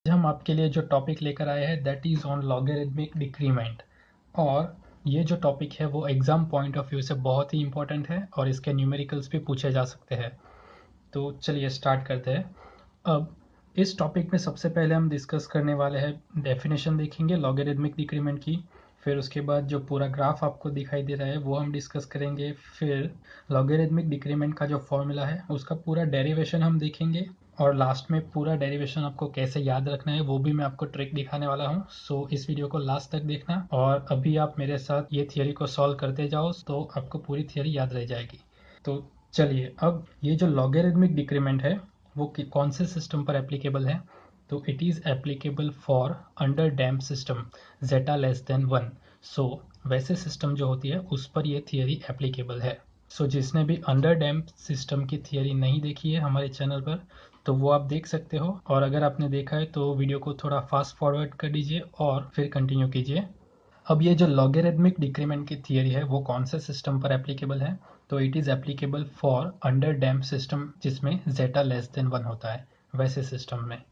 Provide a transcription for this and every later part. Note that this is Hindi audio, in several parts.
आज हम आपके लिए जो टॉपिक लेकर आए हैं that is on logarithmic decrement. और ये जो टॉपिक है वो एग्ज़ाम पॉइंट ऑफ व्यू से बहुत ही इंपॉर्टेंट है और इसके न्यूमेरिकल्स भी पूछे जा सकते हैं। तो चलिए स्टार्ट करते हैं। अब इस टॉपिक में सबसे पहले हम डिस्कस करने वाले हैं, डेफिनेशन देखेंगे लॉगरिथमिक डिक्रीमेंट की। फिर उसके बाद जो पूरा ग्राफ आपको दिखाई दे रहा है वो हम डिस्कस करेंगे। फिर लॉगरिथमिक डिक्रीमेंट का जो फॉर्मूला है उसका पूरा डेरिवेशन हम देखेंगे। और लास्ट में पूरा डेरिवेशन आपको कैसे याद रखना है वो भी मैं आपको ट्रिक दिखाने वाला हूँ। सो इस वीडियो को लास्ट तक देखना और अभी आप मेरे साथ ये थियरी को सॉल्व करते जाओ तो आपको पूरी थियरी याद रह जाएगी। तो चलिए, अब ये जो लॉगरिथमिक डिक्रीमेंट है वो कौन से सिस्टम पर एप्लीकेबल है? तो it is applicable for under damp system zeta less than 1। So वैसे सिस्टम जो होती है उस पर ये थियरी एप्लीकेबल है। सो जिसने भी अंडर डैम्प सिस्टम की थियरी नहीं देखी है हमारे चैनल पर तो वो आप देख सकते हो, और अगर आपने देखा है तो वीडियो को थोड़ा फास्ट फॉरवर्ड कर दीजिए और फिर कंटिन्यू कीजिए। अब ये जो लॉगरिथमिक डिक्रीमेंट की थियरी है वो कौन से सिस्टम पर एप्लीकेबल है? तो it is applicable for under damp system जिसमें जेटा लेस देन 1 होता है, वैसे सिस्टम में।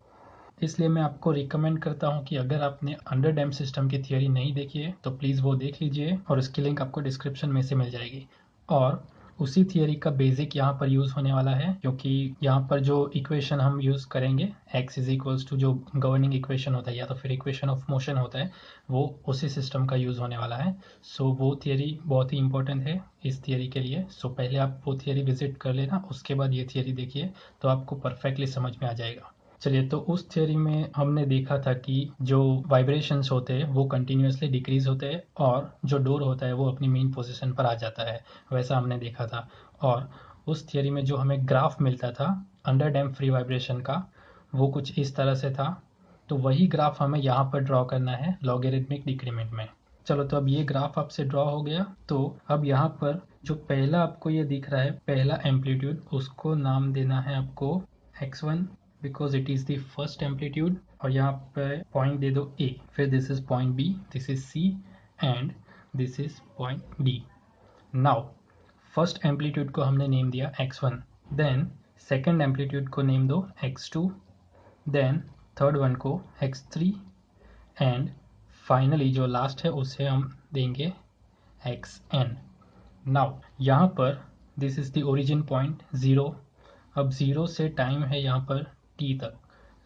इसलिए मैं आपको रिकमेंड करता हूँ कि अगर आपने अंडर डैम्प सिस्टम की थियरी नहीं देखी है तो प्लीज़ वो देख लीजिए और उसकी लिंक आपको डिस्क्रिप्शन में से मिल जाएगी। और उसी थियरी का बेसिक यहाँ पर यूज़ होने वाला है, क्योंकि यहाँ पर जो इक्वेशन हम यूज़ करेंगे x इज इक्वल्स टू जो गवर्निंग इक्वेशन होता है या तो फिर इक्वेशन ऑफ मोशन होता है वो उसी सिस्टम का यूज़ होने वाला है। सो वो थियरी बहुत ही इंपॉर्टेंट है इस थियरी के लिए। सो पहले आप वो थियरी विजिट कर लेना, उसके बाद ये थियरी देखिए तो आपको परफेक्टली समझ में आ जाएगा। चलिए, तो उस थियरी में हमने देखा था कि जो वाइब्रेशंस होते हैं वो कंटिन्यूसली डिक्रीज होते हैं और जो डोर होता है वो अपनी मेन पोजीशन पर आ जाता है, वैसा हमने देखा था। और उस थियरी में जो हमें ग्राफ मिलता था अंडर डैम्प फ्री वाइब्रेशन का वो कुछ इस तरह से था। तो वही ग्राफ हमें यहाँ पर ड्रॉ करना है लॉगरिथमिक डिक्रीमेंट में। चलो, तो अब ये ग्राफ आपसे ड्रॉ हो गया। तो अब यहाँ पर जो पहला आपको ये दिख रहा है पहला एम्पलीट्यूड, उसको नाम देना है आपको x1 because it is the first amplitude. और यहाँ पे पॉइंट दे दो a, फिर this is point b, this is c and this is point d। Now first amplitude को हमने नेम दिया x1, देन सेकेंड एम्पलीट्यूड को नेम दो x2, देन थर्ड वन को x3 एंड फाइनली जो लास्ट है उसे हम देंगे xn। नाउ यहाँ पर this is the origin point 0। अब 0 से टाइम है यहाँ पर t तक,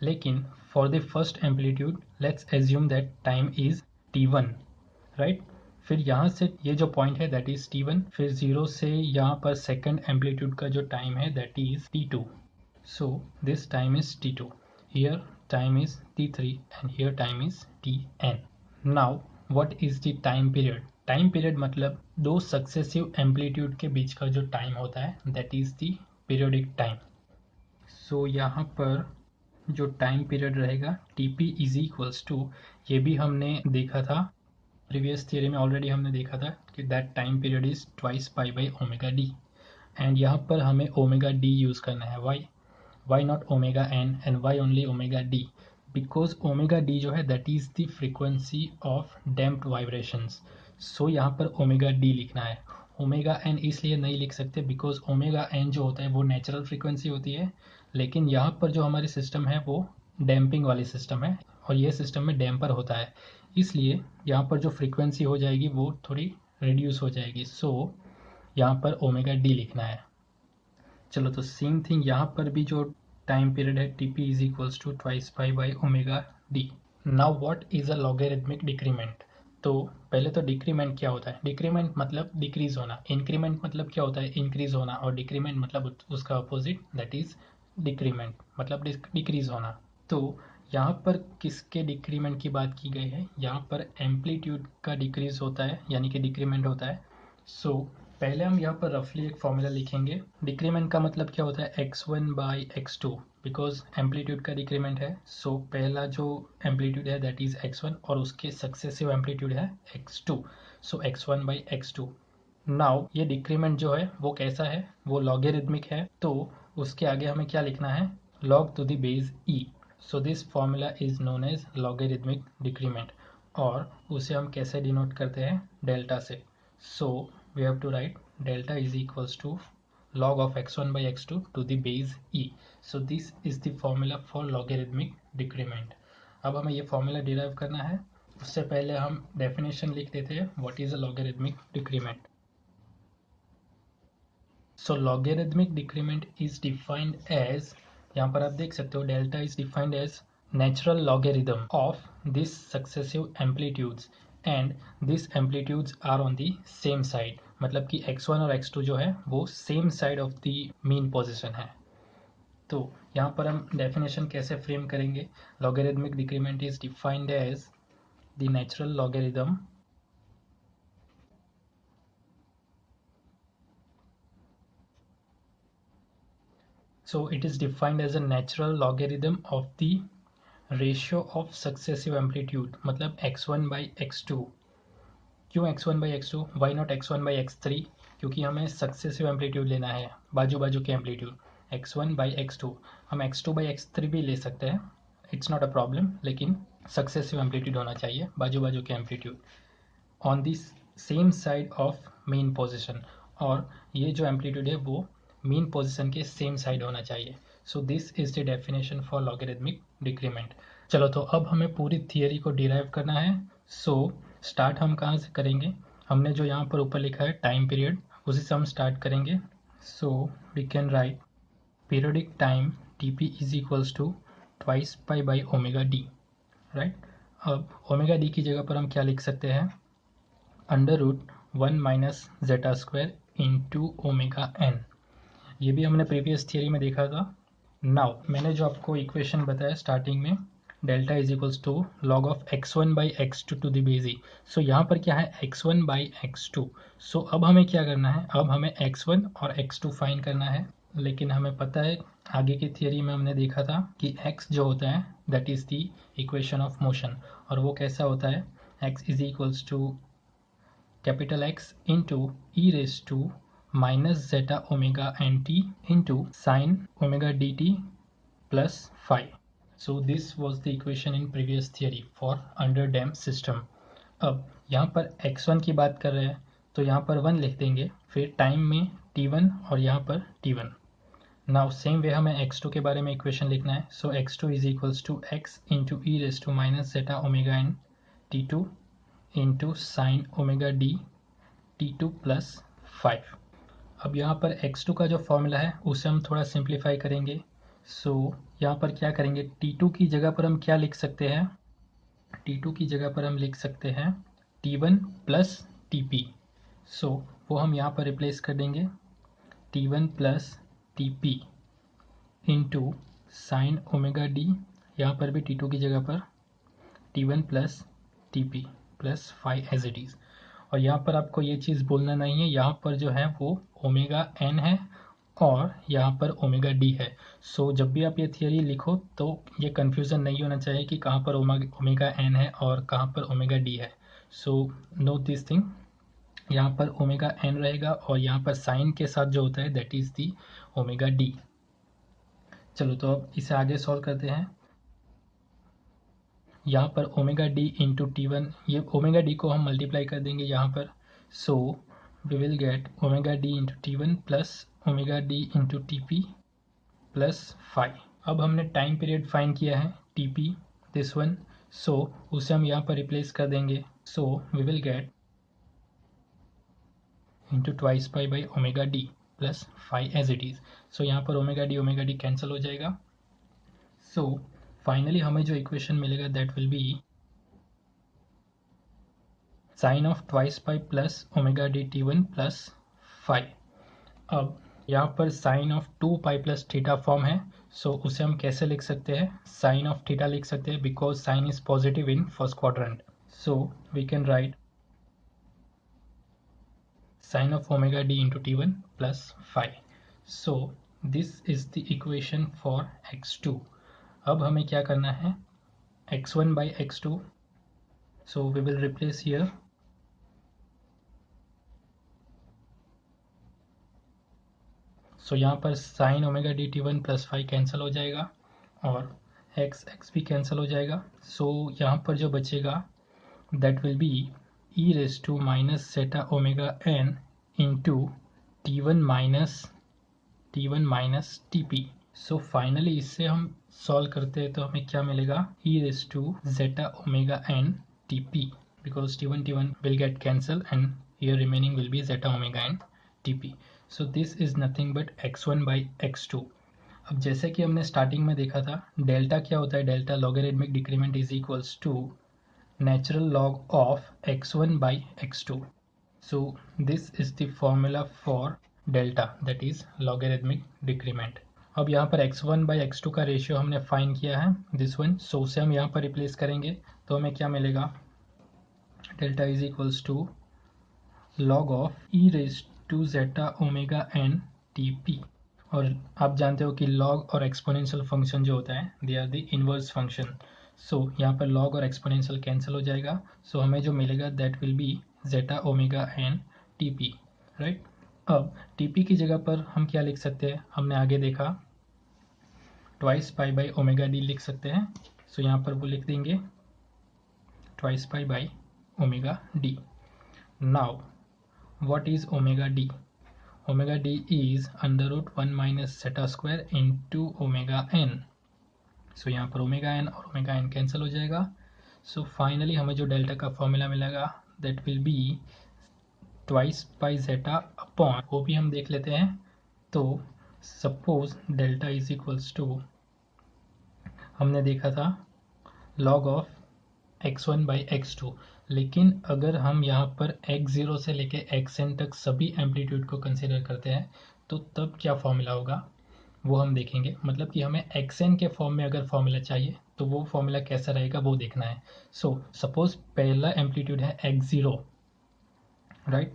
लेकिन for the first amplitude let's assume that time is t1, right. फिर यहाँ से ये जो पॉइंट है दैट इज t1, फिर 0 से यहाँ पर सेकेंड एम्पलीट्यूड का जो टाइम है that is t2। So this time is t2, here time is t3 and here time is tn. Now what is the time period? Time period मतलब दो सक्सेसिव एम्पलीट्यूड के बीच का जो टाइम होता है that is the periodic time. So यहाँ पर जो टाइम पीरियड रहेगा टी इज इक्वल्स टू, ये भी हमने देखा था प्रीवियस थियरी में, ऑलरेडी हमने देखा था कि that time period is twice pi by omega D. And यहाँ पर हमें ओमेगा डी यूज़ करना है। why not omega n and why only omega d? Because omega d जो है that is the frequency of damped vibrations. So यहाँ पर omega d लिखना है। omega n इसलिए नहीं लिख सकते because omega n जो होता है वो नेचुरल फ्रीक्वेंसी होती है, लेकिन यहाँ पर जो हमारी सिस्टम है वो डैम्पिंग वाली सिस्टम है और ये सिस्टम में डैम्पर होता है, इसलिए यहाँ पर जो फ्रीक्वेंसी हो जाएगी वो थोड़ी रिड्यूस हो जाएगी। सो यहाँ पर ओमेगा डी लिखना है। चलो, तो सेम थिंग यहाँ पर भी जो टाइम पीरियड है T p is equals to twice pi by omega d. Now what is a logarithmic decrement? तो पहले तो डिक्रीमेंट क्या होता है? डिक्रीमेंट मतलब डिक्रीज होना, इंक्रीमेंट मतलब क्या होता है? इंक्रीज होना, और डिक्रीमेंट मतलब उसका अपोजिट दैट इज डिक्रीमेंट मतलब डिक्रीज होना। तो यहाँ पर किसके डिक्रीमेंट की बात की गई है? यहाँ पर एम्पलीट्यूड का डिक्रीज होता है यानी कि डिक्रीमेंट होता है। सो पहले हम यहाँ पर रफली एक फॉर्मूला लिखेंगे। डिक्रीमेंट का मतलब क्या होता है? x1 by x2, because amplitude का डिक्रीमेंट है। सो पहला जो एम्पलीट्यूड है दैट इज x1 और उसके सक्सेसिव एम्पलीट्यूड है x2। So x1 by x2। Now ये डिक्रीमेंट जो है वो कैसा है? वो लॉगरिथमिक है, तो उसके आगे हमें क्या लिखना है? log to the base e। So this formula is known as logarithmic decrement, और उसे हम कैसे डिनोट करते हैं? डेल्टा से। So we have to write delta is equals to log of x1 by x2 to the base e. So this is the formula for logarithmic decrement. अब हमें ये फॉर्मूला डिराइव करना है। उससे पहले हम डेफिनेशन लिख देते हैं, what is a logarithmic decrement. So logarithmic decrement is defined as, यहाँ पर आप देख सकते हो delta is defined as natural logarithm of this successive amplitudes and this amplitudes are on the same side, मतलब कि x1 और x2 जो है वो same side of the mean position है। तो यहाँ पर हम डेफिनेशन कैसे फ्रेम करेंगे, logarithmic decrement is defined as the natural logarithm so it is defined as a natural logarithm of the ratio of successive amplitude, मतलब x1 by x2। क्यों x1 by x2, why not x1 by x3? क्योंकि हमें सक्सेसिव एम्पलीट्यूड लेना है, बाजू बाजू के एम्पलीट्यूड। x1 by x2, हम x2 by x3 भी ले सकते हैं, इट्स नॉट अ प्रॉब्लम, लेकिन सक्सेसिव एम्पलीट्यूड होना चाहिए, बाजू बाजू के amplitude on the same side of main position, और ये जो एम्पलीट्यूड है वो मीन पोजीशन के सेम साइड होना चाहिए। सो this is the definition for logarithmic decrement. चलो तो अब हमें पूरी थियरी को डिराइव करना है। सो स्टार्ट हम कहाँ से करेंगे, हमने जो यहाँ पर ऊपर लिखा है टाइम पीरियड, उसी से हम स्टार्ट करेंगे। So we can write periodic time t is equals to twice pi by omega d, right. अब ओमेगा डी की जगह पर हम क्या लिख सकते हैं, under root 1 minus zeta square into omega n. ये भी हमने प्रीवियस थियरी में देखा था। नाउ मैंने जो आपको इक्वेशन बताया स्टार्टिंग में, delta is equals to log of x1 by x2 to the base E. So यहाँ पर क्या है x1 बाई x2। सो अब हमें क्या करना है, अब हमें x1 और x2 फाइंड करना है। लेकिन हमें पता है आगे की थियरी में हमने देखा था कि x जो होता है that is the equation of motion, और वो कैसा होता है, x is equals to capital X into e race to minus zeta omega n t into sine omega d t plus five. So this was the equation in previous theory for under damp system. अब यहाँ पर x1 की बात कर रहे हैं तो यहाँ पर 1 लिख देंगे, फिर टाइम में t1 और यहाँ पर t1। नाउ सेम वे हमें x2 के बारे में इक्वेशन लिखना है। So x2 is equals to x into e race to minus zeta omega n t2 into sine omega d t2 plus 5। अब यहाँ पर x2 का जो फॉर्मूला है उसे हम थोड़ा सिंप्लीफाई करेंगे। सो यहाँ पर क्या करेंगे, t2 की जगह पर हम क्या लिख सकते हैं, t2 की जगह पर हम लिख सकते हैं t1 प्लस tp। सो वो हम यहाँ पर रिप्लेस कर देंगे t1 plus tp into sine omega d, यहाँ पर भी t2 की जगह पर t1 plus tp plus 5 as it is. और यहाँ पर आपको ये चीज़ बोलना नहीं है, यहाँ पर जो है वो ओमेगा एन है और यहाँ पर ओमेगा डी है। सो जब भी आप ये थियरी लिखो तो ये कन्फ्यूज़न नहीं होना चाहिए कि कहाँ पर ओमेगा एन है और कहाँ पर ओमेगा डी है। सो नोट दिस थिंग, यहाँ पर ओमेगा एन रहेगा और यहाँ पर साइन के साथ जो होता है that is the omega D. चलो तो अब इसे आगे सॉल्व करते हैं। यहाँ पर ओमेगा डी इंटू टी1, ये ओमेगा डी को हम मल्टीप्लाई कर देंगे यहाँ पर। So we will get omega D into T one plus omega D into T P plus 5। अब हमने टाइम पीरियड फाइंड किया है T P, this one. So उसे हम यहाँ पर रिप्लेस कर देंगे। So we will get into twice pi by omega D plus 5 as it is. So यहाँ पर ओमेगा डी कैंसिल हो जाएगा। सो फाइनली हमें जो इक्वेशन मिलेगा that will be sine of twice pi plus omega d t one plus 5। अब यहाँ पर sine of 2 pi plus theta form है। सो उसे हम कैसे लिख सकते हैं, साइन ऑफ थीटा लिख सकते हैं because sine is positive in first quadrant. So we can write sine of omega D into T one plus 5। So this is the equation for x2। अब हमें क्या करना है, x1 by x2। So we will replace here so यहाँ पर sine omega d t one plus 5 cancel हो जाएगा और x भी कैंसिल हो जाएगा। सो यहाँ पर जो बचेगा that will be E race to minus theta omega N into T one minus T P. So finally इससे हम सॉल्व करते हैं तो हमें क्या मिलेगा, e raised to zeta omega n tp, because t1 will get cancelled and here remaining will be zeta omega n tp. So this is nothing but x1 by x2. अब जैसे कि हमने स्टार्टिंग में देखा था, डेल्टा क्या होता है, delta logarithmic decrement is equals to natural log of x1 by x2. So this is the formula for delta, that is logarithmic decrement. अब यहाँ पर x1 by x2 का रेशियो हमने फाइंड किया है, दिस वन, सो उसे हम यहाँ पर रिप्लेस करेंगे तो हमें क्या मिलेगा, delta is equals to log of e raised to zeta omega n tp. और आप जानते हो कि log और एक्सपोनेंशियल फंक्शन जो होता है they are the inverse function. So यहाँ पर log और एक्सपोनेंशियल कैंसिल हो जाएगा, सो हमें जो मिलेगा that will B zeta omega n tp, right. अब tp की जगह पर हम क्या लिख सकते हैं, हमने आगे देखा twice pi by omega D लिख सकते हैं. सो यहाँ पर वो लिख देंगे twice pi by omega d. Now what is omega d? Omega d is under root 1 minus zeta square into omega n. So यहाँ पर omega n और omega n कैंसिल हो जाएगा. So finally हमें जो डेल्टा का फॉर्मूला मिलेगा that will be twice pi zeta upon, वो भी हम देख लेते हैं. तो suppose delta is equals to, हमने देखा था log of x1 by x2, लेकिन अगर हम यहाँ पर x0 से लेके xn तक सभी एम्पलीट्यूड को कंसिडर करते हैं तो तब क्या फॉर्मूला होगा वो हम देखेंगे. मतलब कि हमें xn के फॉर्म में अगर फॉर्मूला चाहिए तो वो फॉर्मूला कैसा रहेगा वो देखना है. सो सपोज पहला एम्पलीट्यूड है x0, right.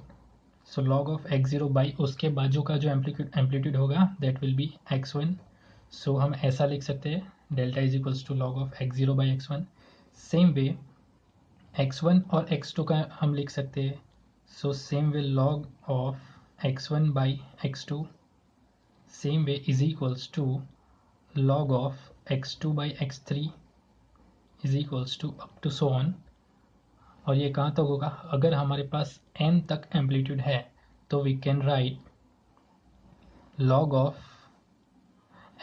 So log of x0 by उसके बाजू का जो एम्पलीट्यूड होगा दैट विल बी x1. सो हम ऐसा लिख सकते हैं delta is equals to log of x0 by x1. Same way x1 और x2 का हम लिख सकते हैं. So same way log of x1 by x2 same way is equals to log of x2 by x3 is equals to up to so on. और ये कहाँ तक होगा, अगर हमारे पास n तक एम्पलीट्यूड है तो we can write log of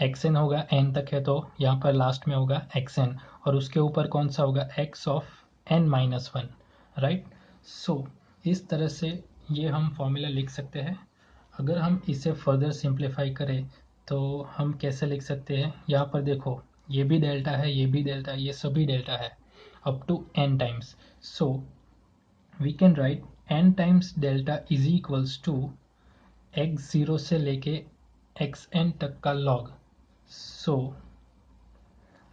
xn होगा, n तक है तो यहाँ पर लास्ट में होगा xn और उसके ऊपर कौन सा होगा x of n minus one, right. So इस तरह से ये हम फॉर्मूला लिख सकते हैं. अगर हम इसे फर्दर सिंप्लीफाई करें तो हम कैसे लिख सकते हैं, यहाँ पर देखो ये भी डेल्टा है, ये भी डेल्टा है, ये सभी डेल्टा है up to n times. So we can write n times delta is equals to x0 से लेके xn तक का log. So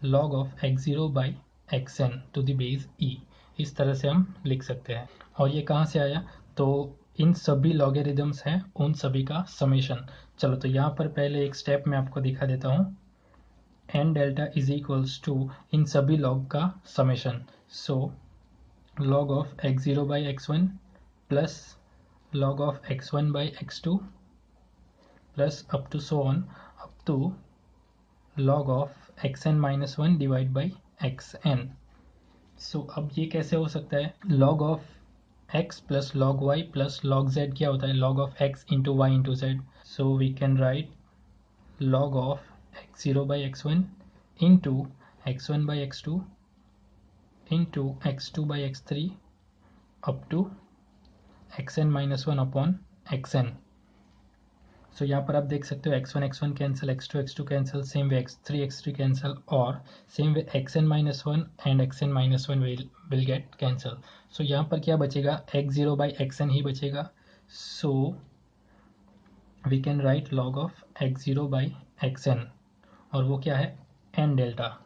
log of x0 by xn to the base e, इस तरह से हम लिख सकते हैं. और ये कहाँ से आया, तो इन सभी लॉगरिदम्स हैं उन सभी का समेशन. चलो तो यहाँ पर पहले एक स्टेप मैं आपको दिखा देता हूँ. n delta is equals to इन सभी लॉग का summation. So log of x0 by x1 plus log of x1 by x2 plus up to so on up to log of xn minus one divide by xn. So अब ये कैसे हो सकता है, log of x plus log y plus log z क्या होता है, log of x into Y into Z. So we can write log of x0 by x1 into x1 by x2 into x2 by x3 up to xn minus one upon xn. So यहाँ पर आप देख सकते हो x1 cancel, x2 cancel, same way x3 cancel और same way xn minus one and xn minus one will get cancel. So यहाँ पर क्या बचेगा, x0 बाई xn ही बचेगा. So we can write log of x0 by xn और वो क्या है n डेल्टा.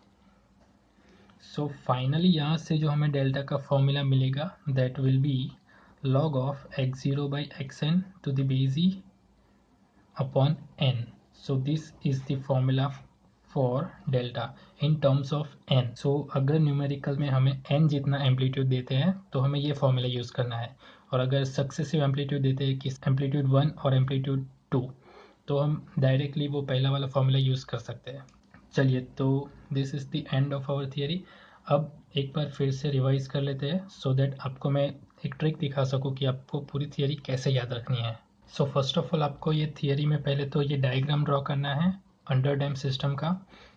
सो फाइनली यहाँ से जो हमें डेल्टा का फॉर्मूला मिलेगा that will be log of x0 by xn to the base e upon n. So this is the formula for delta in terms of n. So अगर न्यूमेरिकल में हमें n जितना एम्पलीट्यूड देते हैं तो हमें ये फॉर्मूला यूज़ करना है. और अगर सक्सेसिव एम्पलीट्यूड देते हैं कि एम्पलीट्यूड 1 और एम्पलीट्यूड 2 तो हम डायरेक्टली वो पहला वाला फॉर्मूला यूज़ कर सकते हैं. चलिए तो this is the end of our theory. अब एक बार फिर से रिवाइज कर लेते हैं सो दैट आपको मैं एक ट्रिक दिखा सकूँ कि आपको पूरी थियरी कैसे याद रखनी है. सो फर्स्ट ऑफ ऑल आपको ये थियरी में पहले तो ये डायग्राम ड्रॉ करना है अंडर डैम्प सिस्टम का।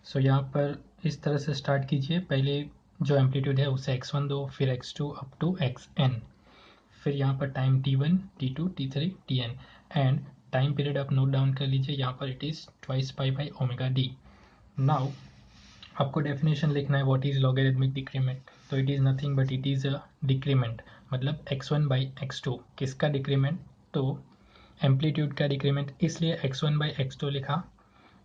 सो यहाँ पर इस तरह से स्टार्ट कीजिए, पहले जो एम्पलीट्यूड है उसे x1 दो, फिर x2 अप टू xn, फिर यहाँ पर time t1, t2, t3, tn and time period आप नोट डाउन कर लीजिए, यहाँ पर it is twice pi by omega d. Now आपको डेफिनेशन लिखना है व्हाट इज़ लॉगरिथमिक डिक्रीमेंट। तो it is nothing but it is a decrement, मतलब x1 बाई x2। किसका डिक्रीमेंट? तो एम्पलीट्यूड का डिक्रीमेंट, इसलिए x1 बाई x2 लिखा।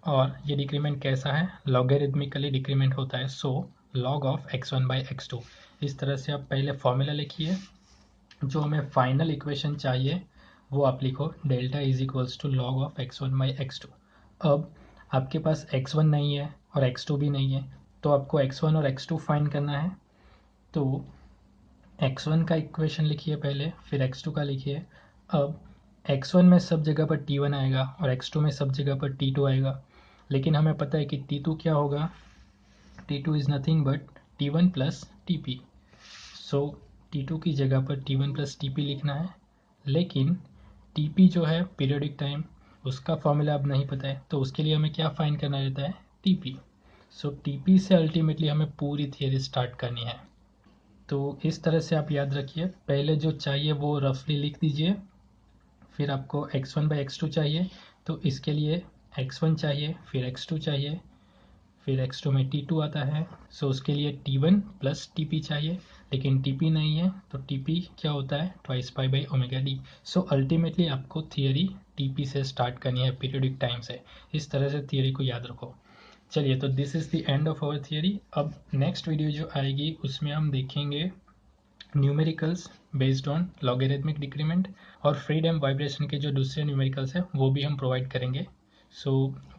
और ये डिक्रीमेंट कैसा है? लॉगरिथमिकली डिक्रीमेंट होता है, so log of x1 by x2। इस तरह से आप पहले फॉर्मूला लिखिए, जो हमें फाइनल इक्वेशन चाहिए वो आप लिखो, delta is equals to log of x1 by x2। अब आपके पास x1 नहीं है और x2 भी नहीं है, तो आपको x1 और x2 फाइंड करना है। तो x1 का इक्वेशन लिखिए पहले, फिर x2 का लिखिए। अब x1 में सब जगह पर t1 आएगा और x2 में सब जगह पर t2 आएगा, लेकिन हमें पता है कि t2 क्या होगा? t2 is nothing but t1 plus TP. So t2 की जगह पर t1 प्लस टीपी लिखना है, लेकिन टीपी जो है पीरियोडिक टाइम, उसका फॉर्मूला अब नहीं पता है, तो उसके लिए हमें क्या फाइंड करना रहता है? टीपी। सो टीपी से अल्टीमेटली हमें पूरी थियरी स्टार्ट करनी है। तो इस तरह से आप याद रखिए, पहले जो चाहिए वो रफली लिख दीजिए, फिर आपको x1 बाई x2 चाहिए, तो इसके लिए x1 चाहिए, फिर x2 चाहिए, फिर x2 में t2 आता है, सो उसके लिए t1 प्लस टीपी चाहिए, लेकिन टीपी नहीं है, तो टीपी क्या होता है? Twice pi by omega D. So ultimately आपको थियरी टीपी से स्टार्ट करनी है, पीरियोडिक टाइम से। इस तरह से थियरी को याद रखो। चलिए, तो this is the end of our theory. अब नेक्स्ट वीडियो जो आएगी उसमें हम देखेंगे numericals based on logarithmic decrement, और फ्रीडम वाइब्रेशन के जो दूसरे न्यूमेरिकल्स हैं वो भी हम प्रोवाइड करेंगे। सो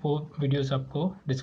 वो वीडियोस आपको